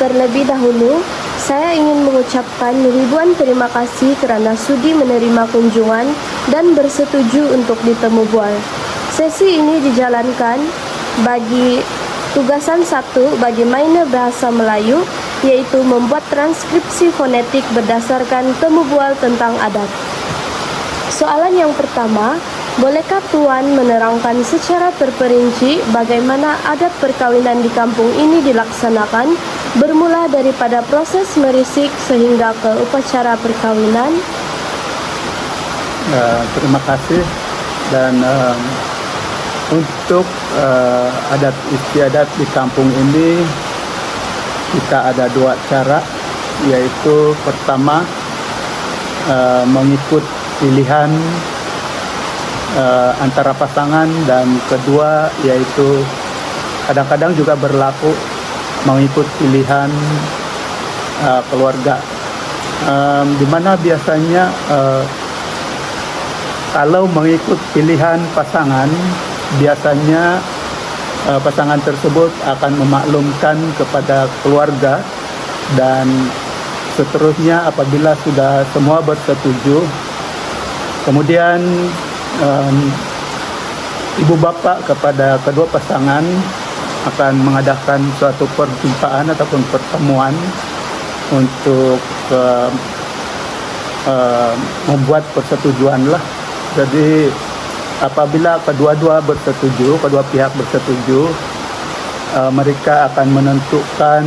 Terlebih dahulu, saya ingin mengucapkan ribuan terima kasih kerana sudi menerima kunjungan dan bersetuju untuk ditemu bual. Sesi ini dijalankan bagi tugasan 1 bagi minor bahasa Melayu, yaitu membuat transkripsi fonetik berdasarkan temu bual tentang adat. Soalan yang pertama, bolehkah Tuan menerangkan secara terperinci bagaimana adat perkawinan di kampung ini dilaksanakan, bermula daripada proses merisik sehingga ke upacara perkawinan? Terima kasih. Dan untuk adat istiadat di kampung ini kita ada 2 cara, yaitu pertama mengikut pilihan antara pasangan, dan kedua yaitu kadang-kadang juga berlaku mengikut pilihan keluarga, di mana biasanya kalau mengikut pilihan pasangan, biasanya pasangan tersebut akan memaklumkan kepada keluarga, dan seterusnya apabila sudah semua bersetuju, kemudian ibu bapa kepada kedua pasangan akan mengadakan suatu perjumpaan ataupun pertemuan untuk membuat persetujuan lah. Jadi apabila kedua pihak bersetuju, mereka akan menentukan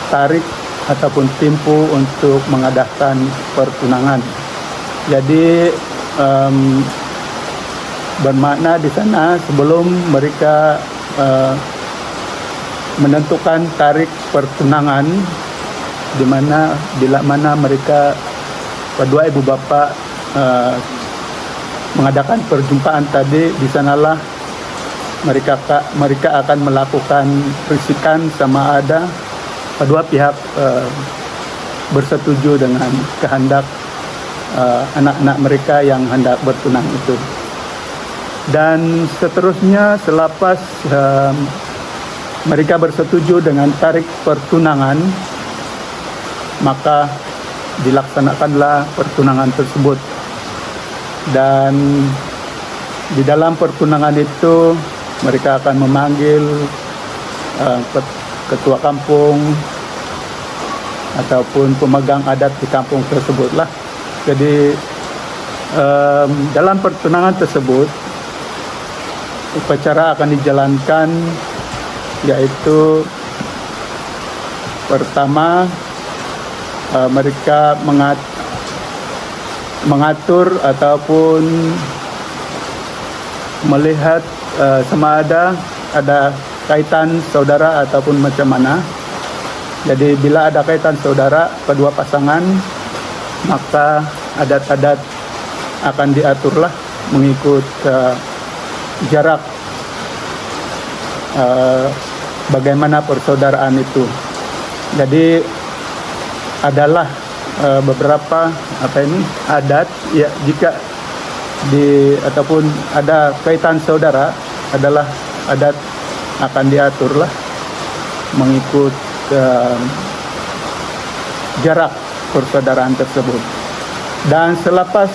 tarikh ataupun tempo untuk mengadakan pertunangan. Jadi bermakna di sana sebelum mereka menentukan tarikh pertunangan, di mana bila mana mereka kedua ibu bapa mengadakan perjumpaan tadi, di sanalah mereka akan melakukan perisikan sama ada kedua pihak bersetuju dengan kehendak anak-anak mereka yang hendak bertunang itu. Dan seterusnya selepas mereka bersetuju dengan tarikh pertunangan, maka dilaksanakanlah pertunangan tersebut. Dan di dalam pertunangan itu mereka akan memanggil ketua kampung ataupun pemegang adat di kampung tersebutlah. Jadi dalam pertunangan tersebut upacara akan dijalankan, yaitu pertama mereka mengatur ataupun melihat sama ada kaitan saudara ataupun macam mana. Jadi bila ada kaitan saudara kedua pasangan, maka adat-adat akan diaturlah mengikut jarak bagaimana persaudaraan itu. Jadi adalah beberapa adat, ya, jika ataupun ada kaitan saudara, adalah adat akan diaturlah mengikut jarak persaudaraan tersebut. Dan selepas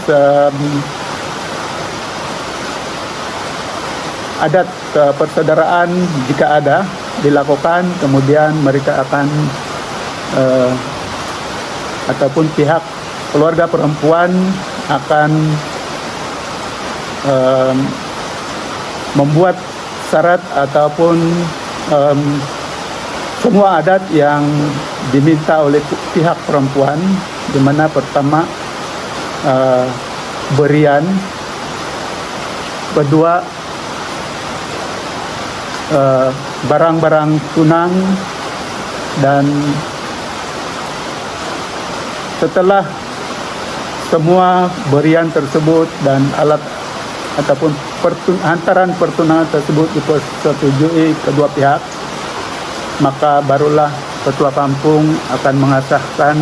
adat persaudaraan jika ada dilakukan, kemudian mereka akan ataupun pihak keluarga perempuan akan membuat syarat ataupun semua adat yang diminta oleh pihak perempuan, di mana pertama berian, kedua barang-barang tunang, dan setelah semua berian tersebut dan alat ataupun hantaran pertunangan tersebut dipersetujui kedua pihak, maka barulah ketua kampung akan mengesahkan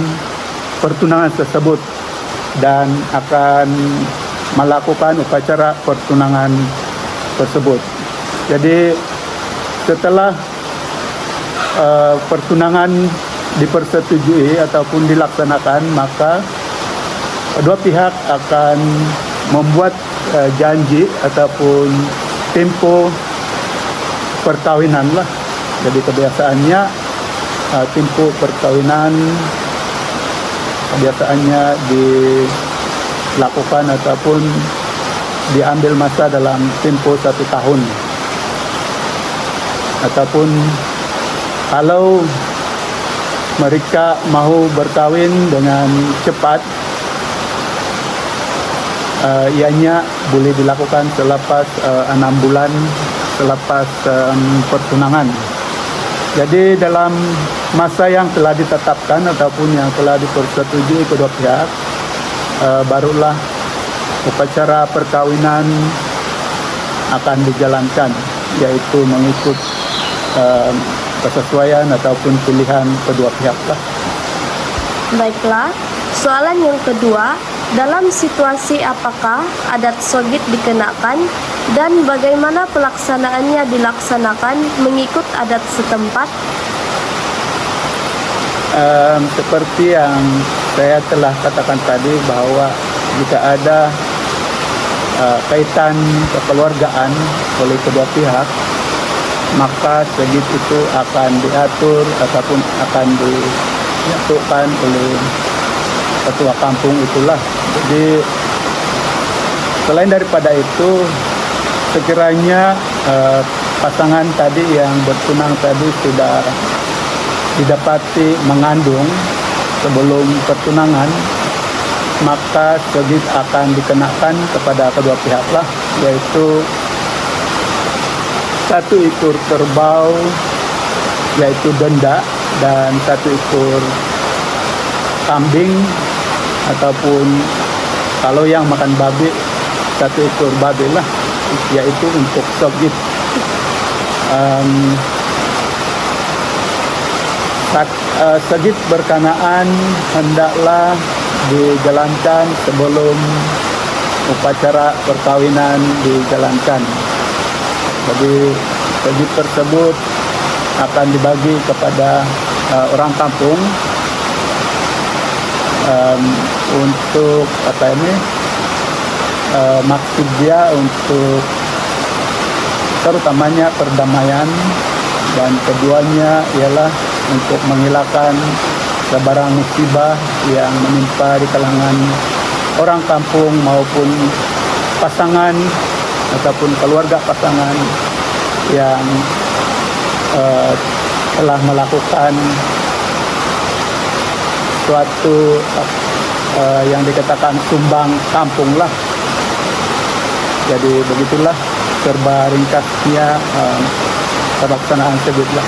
pertunangan tersebut dan akan melakukan upacara pertunangan tersebut. Jadi setelah pertunangan dipersetujui ataupun dilaksanakan, maka kedua pihak akan membuat janji ataupun tempo perkawinan lah. Jadi kebiasaannya tempo perkawinan kebiasaannya dilakukan ataupun diambil masa dalam tempo 1 tahun. Ataupun kalau mereka mau berkawin dengan cepat, ianya boleh dilakukan selepas 6 bulan selepas pertunangan. Jadi dalam masa yang telah ditetapkan ataupun yang telah dipersetujui kedua pihak, barulah upacara perkawinan akan dijalankan, yaitu mengikut kesesuaian ataupun pilihan kedua pihak lah. Baiklah, soalan yang kedua, dalam situasi apakah adat sogit dikenakan dan bagaimana pelaksanaannya dilaksanakan mengikut adat setempat? Seperti yang saya telah katakan tadi, bahwa jika ada kaitan kekeluargaan oleh kedua pihak, maka sogit itu akan diatur ataupun akan dilakukan oleh ketua kampung itulah. Jadi selain daripada itu, sekiranya pasangan tadi yang bertunang tadi sudah didapati mengandung sebelum pertunangan, maka sogit akan dikenakan kepada kedua pihak lah, yaitu 1 ekor kerbau yaitu denda, dan 1 ekor kambing, ataupun kalau yang makan babi 1 ekor babi lah, yaitu untuk sogit. Sogit berkenaan hendaklah dijalankan sebelum upacara perkawinan dijalankan. Jadi sogit tersebut akan dibagi kepada orang kampung untuk maksud dia untuk terutamanya perdamaian, dan keduanya ialah untuk menghilangkan sebarang musibah yang menimpa di kalangan orang kampung maupun pasangan ataupun keluarga pasangan yang telah melakukan suatu yang dikatakan sumbang kampung lah. Jadi begitulah serba ringkasnya pelaksanaan tersebut lah.